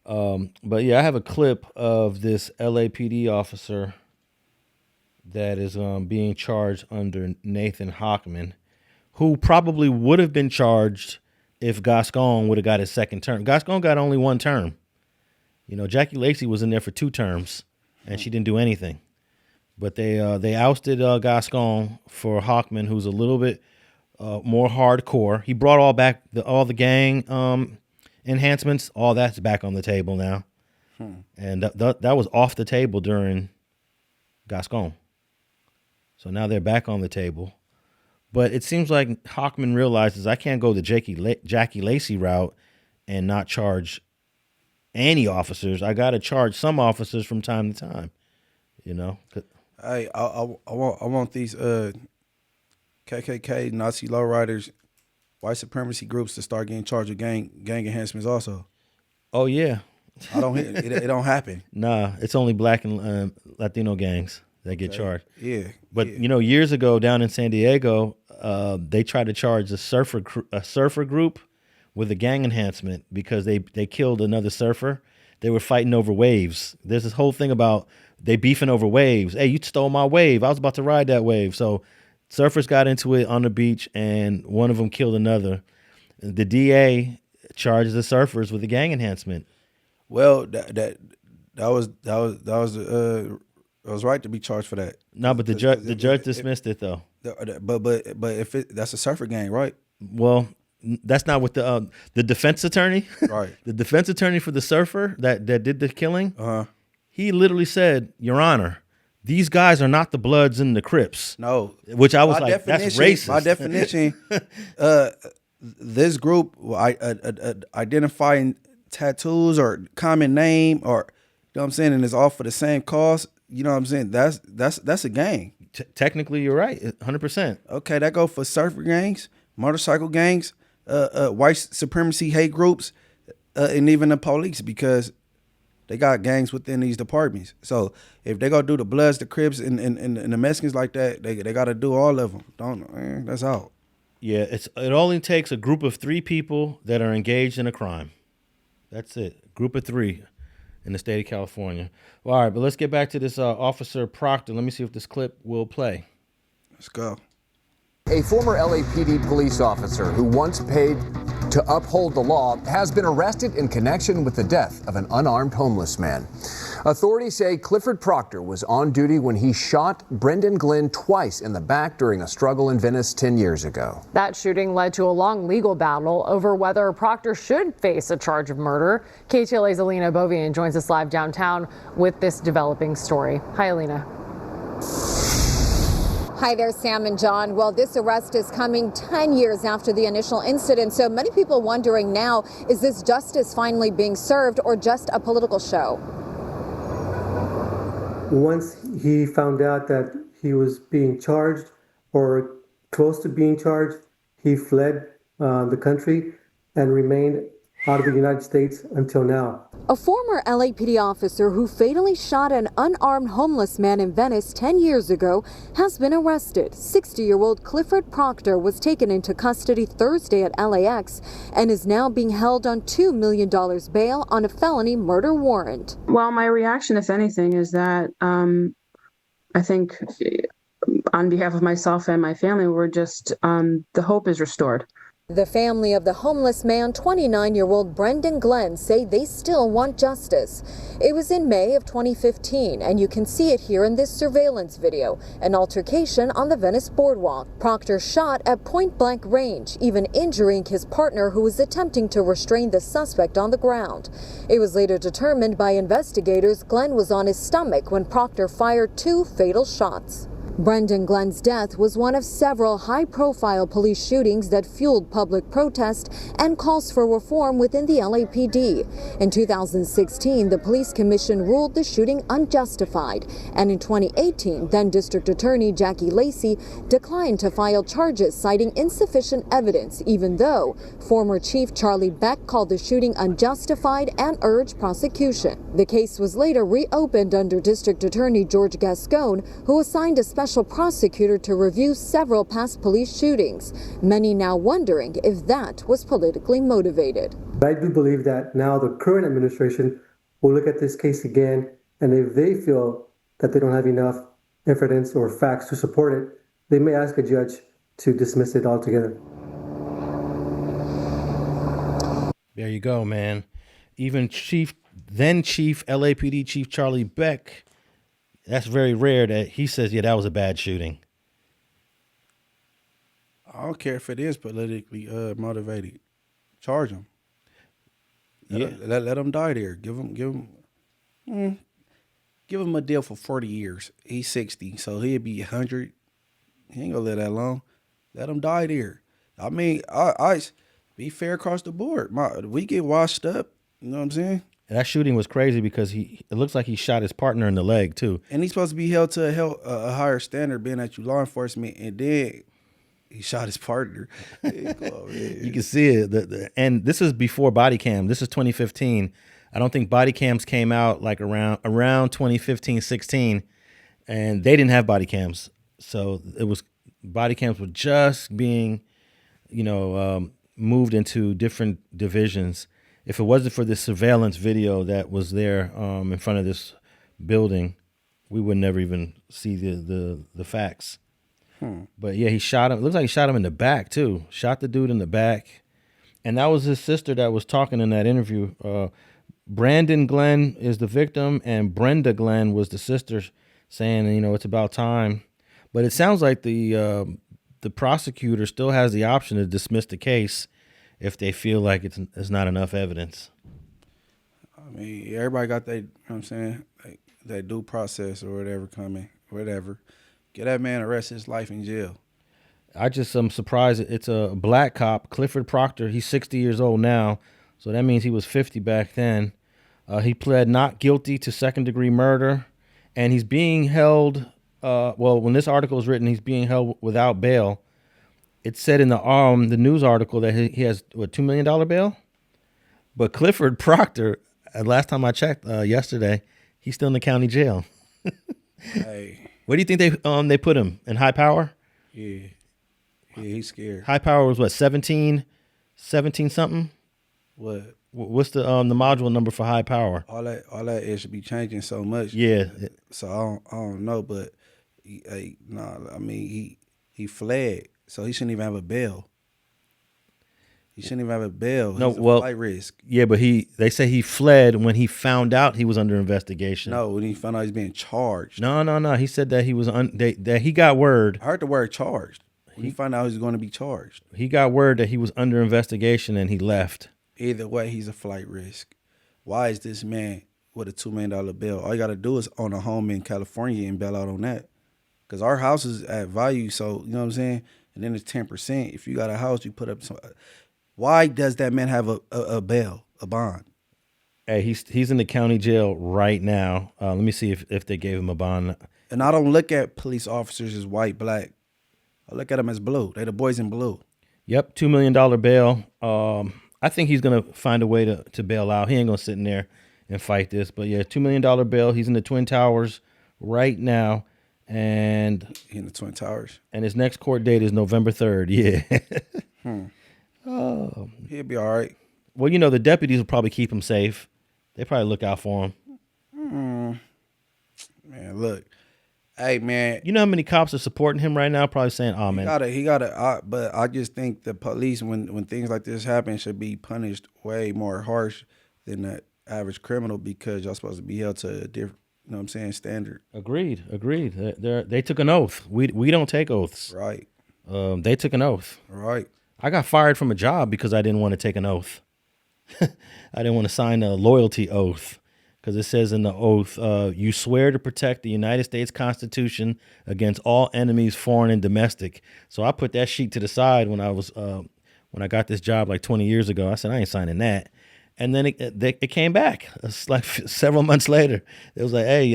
But yeah, I have a clip of this LAPD officer that is being charged under Nathan Hochman, who probably would have been charged if Gascón would have got his second term. Gascón got only one term. You know, Jackie Lacey was in there for 2 terms, and she didn't do anything. But they ousted Gascón for Hochman, who's a little bit more hardcore. He brought all the gang enhancements. All that's back on the table now, and that was off the table during Gascón. So now they're back on the table. But it seems like Hochman realizes I can't go the Jackie Lacey route and not charge any officers. I got to charge some officers from time to time, you know. Hey, I want these KKK, Nazi lowriders, white supremacy groups to start getting charged with gang enhancements also. Oh yeah, I don't it don't happen. Nah, it's only black and Latino gangs that get charged. Yeah, but you know, years ago down in San Diego, they tried to charge a surfer group with a gang enhancement because they killed another surfer. They were fighting over waves. There's this whole thing about they beefing over waves. Hey, you stole my wave. I was about to ride that wave. So surfers got into it on the beach, and one of them killed another. The DA charged the surfers with a gang enhancement. Well, that was right to be charged for that. No, but the judge dismissed it though. But if that's a surfer gang, right? Well, that's not what the defense attorney, right? The defense attorney for the surfer that did the killing. He literally said, "Your Honor, these guys are not the Bloods and the Crips." No, which I was like, that's racist. By definition, this group identifying tattoos or common name, or you know what I'm saying, and it's all for the same cause. You know what I'm saying? That's a gang. Technically, you're right, 100%. Okay, that go for surfer gangs, motorcycle gangs, white supremacy hate groups, and even the police, because they got gangs within these departments. So if they gonna do the Bloods, the Crips, and the Mexicans like that, they got to do all of them. That's out. Yeah, it only takes a group of 3 people that are engaged in a crime. That's it. Group of 3 in the state of California. Well, all right, but let's get back to this Officer Proctor. Let me see if this clip will play. Let's go. A former LAPD police officer who once paid to uphold the law has been arrested in connection with the death of an unarmed homeless man. Authorities say Clifford Proctor was on duty when he shot Brendan Glenn twice in the back during a struggle in Venice 10 years ago. That shooting led to a long legal battle over whether Proctor should face a charge of murder. KTLA's Alina Bovian joins us live downtown with this developing story. Hi, Alina. Hi there, Sam and John. Well, this arrest is coming 10 years after the initial incident, so many people wondering now, is this justice finally being served or just a political show? Once he found out that he was being charged or close to being charged, he fled the country and remained out of the United States until now. A former LAPD officer who fatally shot an unarmed homeless man in Venice 10 years ago has been arrested. 60-year-old Clifford Proctor was taken into custody Thursday at LAX and is now being held on $2 million bail on a felony murder warrant. Well, my reaction, if anything, is that I think on behalf of myself and my family, we're just, the hope is restored. The family of the homeless man, 29-year-old Brendan Glenn, say they still want justice. It was in May of 2015, and you can see it here in this surveillance video, an altercation on the Venice boardwalk. Proctor shot at point-blank range, even injuring his partner who was attempting to restrain the suspect on the ground. It was later determined by investigators Glenn was on his stomach when Proctor fired 2 fatal shots. Brendan Glenn's death was one of several high-profile police shootings that fueled public protest and calls for reform within the LAPD. In 2016, the Police Commission ruled the shooting unjustified, and in 2018, then District Attorney Jackie Lacey declined to file charges citing insufficient evidence, even though former Chief Charlie Beck called the shooting unjustified and urged prosecution. The case was later reopened under District Attorney George Gascón, who assigned a special special prosecutor to review several past police shootings, many now wondering if that was politically motivated. I do believe that now the current administration will look at this case again, and if they feel that they don't have enough evidence or facts to support it, they may ask a judge to dismiss it altogether. There you go, man. Even then Chief LAPD Chief Charlie Beck, that's very rare that he says, yeah, that was a bad shooting. I don't care if it is politically motivated. Charge him. Let him die there. Give him a deal for 40 years. He's 60, so he'll be 100. He ain't gonna live that long. Let him die there. I mean, I be fair across the board. We get washed up. You know what I'm saying? And that shooting was crazy because it looks like he shot his partner in the leg too. And he's supposed to be held to a higher standard, being that you law enforcement, and then he shot his partner. You can see it. And this is before body cam. This is 2015. I don't think body cams came out like around 2015, 16, and they didn't have body cams. So body cams were just being, moved into different divisions. If it wasn't for this surveillance video that was there in front of this building, we would never even see the facts. But yeah, he shot him. It looks like he shot him in the back too. Shot the dude in the back. And that was his sister that was talking in that interview. Brandon Glenn is the victim, and Brenda Glenn was the sister, saying, it's about time. But it sounds like the prosecutor still has the option to dismiss the case if they feel like it's not enough evidence. I mean, everybody got that, you know what I'm saying, like that due process or whatever coming, whatever. Get that man the rest of his life in jail. I just am surprised. It's a black cop, Clifford Proctor. He's 60 years old now, so that means he was 50 back then. He pled not guilty to second-degree murder, and he's being held, when this article was written, he's being held without bail. It said in the news article that he has, $2 million bail? But Clifford Proctor, last time I checked yesterday, he's still in the county jail. Hey. Where do you think they put him? In high power? Yeah, he's scared. High power was what, 17 something? What? What's the module number for high power? All that it should be changing so much. Yeah. So I don't know, but he fled, so he shouldn't even have a bail. He shouldn't even have a bail. No, He's a flight risk. Yeah, but they say he fled when he found out he was under investigation. No, when he found out he's being charged. No. He said that he was that he got word. I heard the word charged. When he found out he was going to be charged. He got word that he was under investigation and he left. Either way, he's a flight risk. Why is this man with a $2 million bill? All you got to do is own a home in California and bail out on that. Because our house is at value, so, you know what I'm saying? And then it's 10%. If you got a house, you put up some. Why does that man have a bail, a bond? Hey, he's in the county jail right now. Let me see if they gave him a bond. And I don't look at police officers as white, black. I look at them as blue. They the boys in blue. Yep, $2 million bail. I think he's going to find a way to bail out. He ain't going to sit in there and fight this. But yeah, $2 million bail. He's in the Twin Towers right now. And in the Twin Towers. And his next court date is November 3rd. Yeah. Oh. He'll be all right. Well, the deputies will probably keep him safe. They probably look out for him. Man, look. Hey, man. You know how many cops are supporting him right now? Probably saying, oh, man. He gotta, but I just think the police, when things like this happen, should be punished way more harsh than the average criminal, because y'all supposed to be held to a different, you know what I'm saying, standard. Agreed. They took an oath. We don't take oaths. Right. They took an oath. Right. I got fired from a job because I didn't want to take an oath. I didn't want to sign a loyalty oath. Because it says in the oath, you swear to protect the United States Constitution against all enemies, foreign and domestic. So I put that sheet to the side when I got this job like 20 years ago. I said, I ain't signing that. And then it came back. It's like several months later. It was like, hey,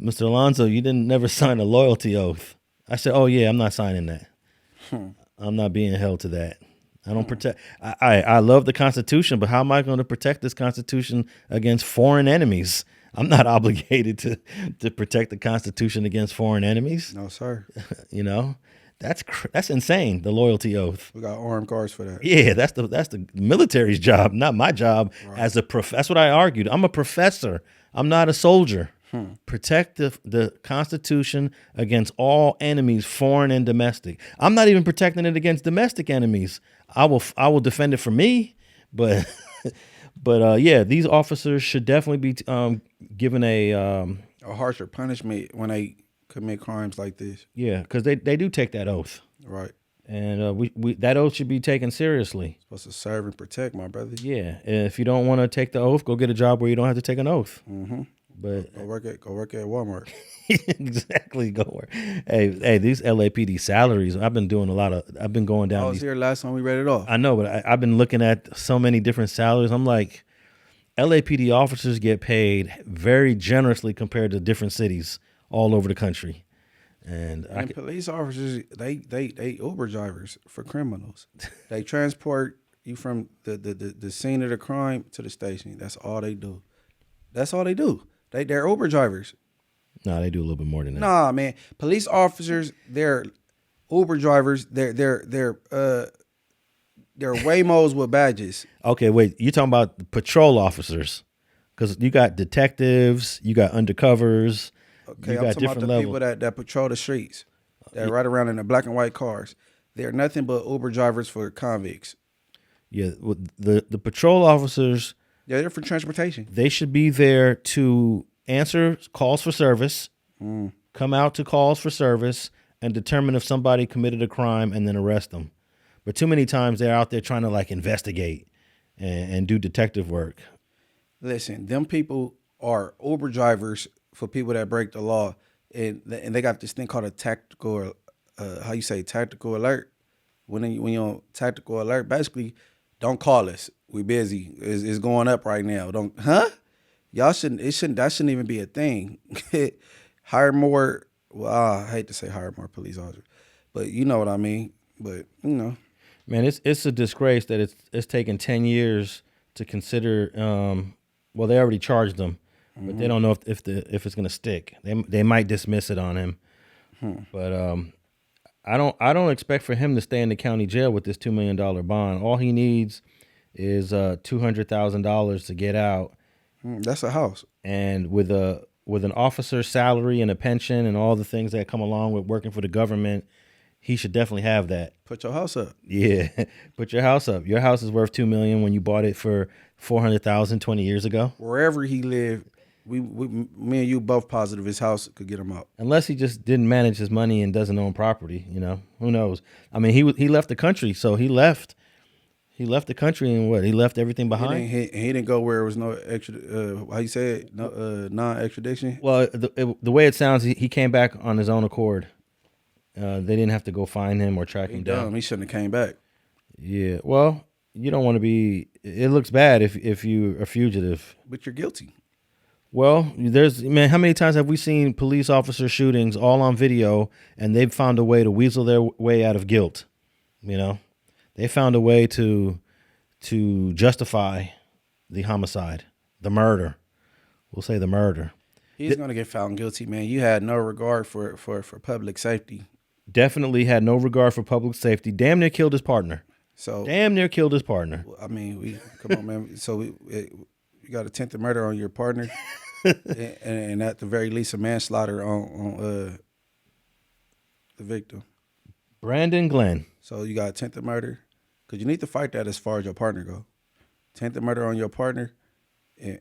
Mr. Alonso, you never sign a loyalty oath. I said, oh, yeah, I'm not signing that. I'm not being held to that. I don't protect. I love the Constitution, but how am I going to protect this Constitution against foreign enemies? I'm not obligated to protect the Constitution against foreign enemies. No, sir. You know, that's insane. The loyalty oath. We got armed guards for that. Yeah, that's the military's job, not my job as a That's what I argued. I'm a professor. I'm not a soldier. Protect the Constitution against all enemies, foreign and domestic. I'm not even protecting it against domestic enemies. I will defend it for me, but yeah, these officers should definitely be given a harsher punishment when they commit crimes like this. Yeah, because they do take that oath, Right. and we that oath should be taken seriously. Supposed to serve and protect, my brother. Yeah, if you don't want to take the oath, go get a job where you don't have to take an oath. Mm-hmm. But Go work at Walmart. exactly, go work. Hey, these LAPD salaries. I've been going down. I was here last time we read it off. I know, but I've been looking at so many different salaries. I'm like, LAPD officers get paid very generously compared to different cities all over the country. And police officers, they Uber drivers for criminals. They transport you from the scene of the crime to the station. That's all they do. That's all they do. They're Uber drivers. No, they do a little bit more than that. Nah, man. Police officers, they're Uber drivers. They're Waymos with badges. Okay, wait. You're talking about the patrol officers, because you got detectives, you got undercovers. Okay, you I'm got talking about the levels. people that patrol the streets. That ride around in the black and white cars. They're nothing but Uber drivers for convicts. Yeah, the patrol officers. Yeah, they're for transportation. They should be there to answer calls for service, come out to calls for service, and determine if somebody committed a crime and then arrest them. But too many times they're out there trying to like investigate and do detective work. Listen, them people are Uber drivers for people that break the law, and they got this thing called a tactical, tactical alert. When you're on tactical alert, basically, don't call us. We busy. It's going up right now. That shouldn't even be a thing. Hire more. Well, I hate to say hire more police officers, but you know what I mean. But you know, man, it's a disgrace that it's taken 10 years to consider. Well, they already charged them, but they don't know if it's gonna stick. They might dismiss it on him, but I don't expect for him to stay in the county jail with this $2 million bond. All he needs is $200,000 to get out. That's a house. And with an officer's salary and a pension and all the things that come along with working for the government, he should definitely have that. Put your house up. Yeah, put your house up. Your house is worth $2 million when you bought it for $400,000 20 years ago. Wherever he lived, me and you both positive his house could get him out. Unless he just didn't manage his money and doesn't own property, you know, who knows? I mean, he left the country, so he left. He left the country and what? He left everything behind. He didn't go where it was no extra. How you say it? No, non-extradition. Well, the way it sounds, he came back on his own accord. They didn't have to go find him or track him down. He shouldn't have came back. Yeah. Well, you don't want to be. It looks bad if you're a fugitive. But you're guilty. Well, how many times have we seen police officer shootings all on video, and they've found a way to weasel their way out of guilt? You know. They found a way to justify the homicide, the murder. We'll say the murder. He's going to get found guilty, man. You had no regard for public safety. Definitely had no regard for public safety. Damn near killed his partner. I mean, come on, man. So you got attempted murder on your partner, and at the very least, a manslaughter on the victim. Brandon Glenn. So you got attempted murder. Because you need to fight that as far as your partner go. Attempted murder on your partner,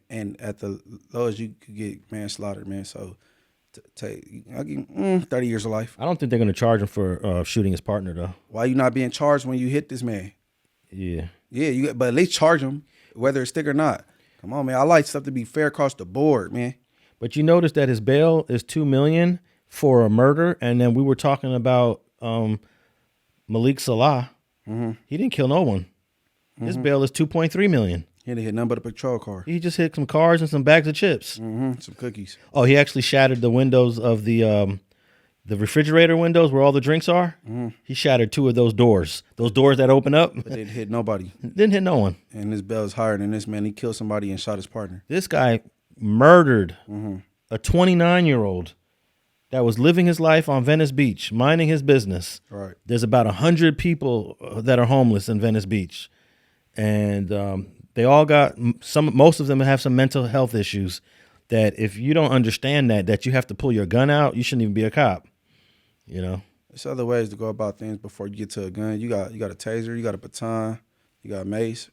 and at the lowest you could get manslaughter, man. So I'll give him 30 years of life. I don't think they're going to charge him for shooting his partner, though. Why you not being charged when you hit this man? Yeah. Yeah, but at least charge him, whether it's stick or not. Come on, man. I like stuff to be fair across the board, man. But you notice that his bail is $2 million for a murder, and then we were talking about Malik Salah. Mm-hmm. He didn't kill no one. His bail is $2.3 million. He didn't hit nothing but a patrol car. He just hit some cars and some bags of chips. Some cookies. Oh, he actually shattered the windows of the refrigerator windows where all the drinks are. He shattered 2 of those doors that open up. But didn't hit nobody. Didn't hit no one. And his bail is higher than this man. He killed somebody and shot his partner. This guy murdered a 29-year-old that was living his life on Venice Beach, minding his business. Right. There's about 100 people that are homeless in Venice Beach, and they all got most of them have some mental health issues. That if you don't understand that you have to pull your gun out, you shouldn't even be a cop. You know. There's other ways to go about things before you get to a gun. You got a taser, you got a baton, you got mace.